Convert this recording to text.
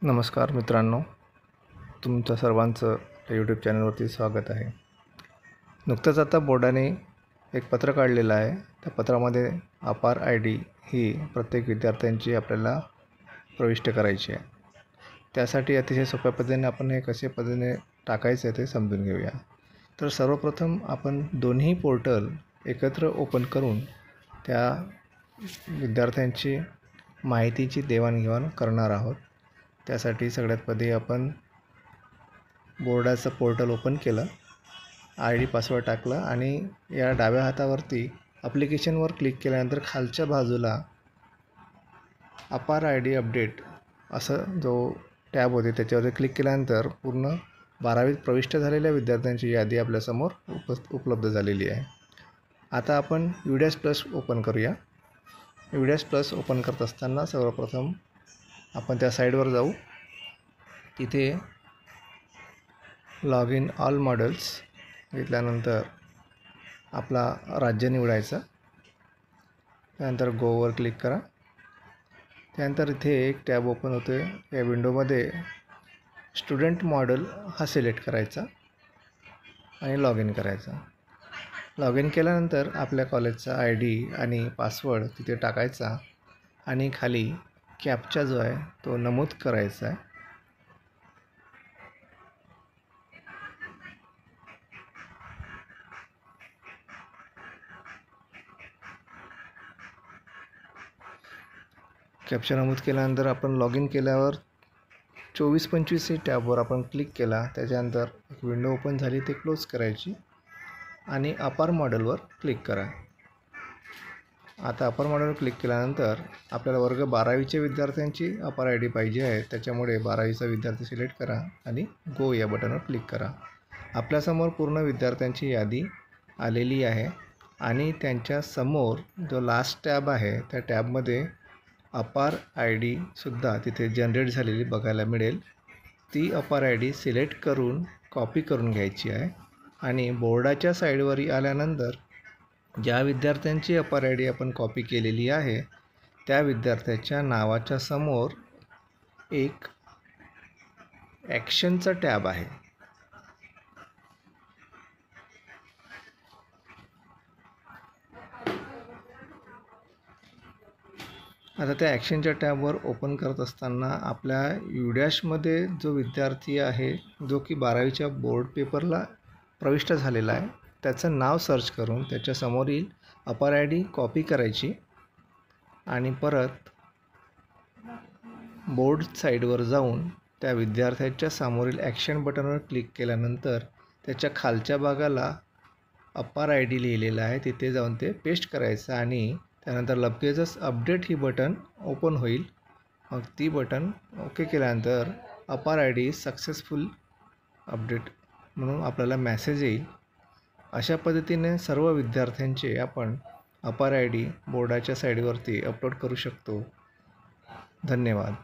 नमस्कार मित्रांनो, तुमच्या सर्वांचं यूट्यूब चॅनलवरती स्वागत आहे। नुकतंच आता बोर्डाने एक पत्र काढलेलं आहे। त्या पत्रामध्ये अपार ID ही प्रत्येक विद्यार्थ्यांची आपल्याला प्रविष्ट करायची आहे। त्यासाठी अतिशय सोप्या पद्धतीने आपण हे कशा पद्धतीने टाकायचे ते समजून घेऊया। तर सर्वप्रथम आपण दोन्ही पोर्टल एकत्र ओपन करून त्या विद्यार्थ्यांची माहितीची देवाणघेवाण करणार आहोत। त्यासाठी सगळ्यात आधी आपण बोर्डाचं पोर्टल ओपन केलं, ID पासवर्ड टाकला आणि या डाव्या हातावरती ॲप्लिकेशनवर क्लिक केल्यानंतर खालच्या बाजूला अपार ID अपडेट असं जो टॅब होते त्याच्यावरती क्लिक केल्यानंतर पूर्ण 12वीत प्रविष्ट झालेल्या विद्यार्थ्यांची यादी आपल्यासमोर उपलब्ध झालेली आहे। आता आपण UDAS+ ओपन करूया। UDAS+ ओपन करत असताना सर्वप्रथम आपण त्या साईडवर जाऊ। तिथे लॉग इन ऑल मॉडेल्स घेतल्यानंतर आपला राज्य निवडायचं, त्यानंतर गोवर क्लिक करा। त्यानंतर इथे एक टॅब ओपन होते। या विंडोमध्ये स्टुडंट मॉडेल हा सिलेक्ट करायचा आणि लॉग इन करायचा। लॉग इन केल्यानंतर आपल्या कॉलेजचा ID आणि पासवर्ड तिथे टाकायचा आणि खाली कॅप्चा जो आहे तो नमूद करायचा आहे। कॅप्चा नमूद केल्यानंतर आपण लॉग इन केल्यावर 24-25 ही टॅबवर आपण क्लिक केला। त्याच्यानंतर एक विंडो ओपन झाली, ते क्लोज करायची आणि अपार मॉडेलवर क्लिक करा। आता अपार मॉडेलवर क्लिक केल्यानंतर आपल्याला वर्ग 12वीच्या विद्यार्थ्यांची अपार ID पाहिजे आहे। त्याच्यामुळे 12वीचा विद्यार्थी सिलेक्ट करा आणि गो या बटनवर क्लिक करा। आपल्यासमोर पूर्ण विद्यार्थ्यांची यादी आलेली आहे आणि त्यांच्या समोर जो लास्ट टॅब आहे त्या टॅबमध्ये अपार ID सुद्धा तिथे जनरेट झालेली बघायला मिळेल। ती अपार ID सिलेक्ट करून कॉपी करून घ्यायची आहे आणि बोर्डाच्या साईडवर आल्यानंतर ज्या विद्यार्थ्यांची अपार ID आपण कॉपी केलेली आहे त्या विद्यार्थ्याच्या नावाच्या समोर एक ॲक्शनचा टॅब आहे। आता त्या ॲक्शनच्या टॅबवर ओपन करत असताना आपल्या UDASमध्ये जो विद्यार्थी आहे जो की 12वीच्या बोर्ड पेपरला प्रविष्ट झालेला आहे त्याचं नाव सर्च करून त्याच्यासमोरील अपार ID कॉपी करायची आणि परत बोर्ड साईडवर जाऊन त्या विद्यार्थ्याच्या समोरील ॲक्शन बटनवर क्लिक केल्यानंतर त्याच्या खालच्या भागाला अपार ID लिहिलेलं आहे, तिथे जाऊन ते पेस्ट करायचं आणि त्यानंतर लगेचच अपडेट ही बटन ओपन होईल। मग ती बटन ओके केल्यानंतर अपार ID सक्सेसफुल अपडेट म्हणून आपल्याला मेसेज येईल। अशा पद्धतीने सर्व विद्यार्थ्यांचे आपण अपार ID बोर्डाच्या साईडवरती अपलोड करू शकतो। धन्यवाद।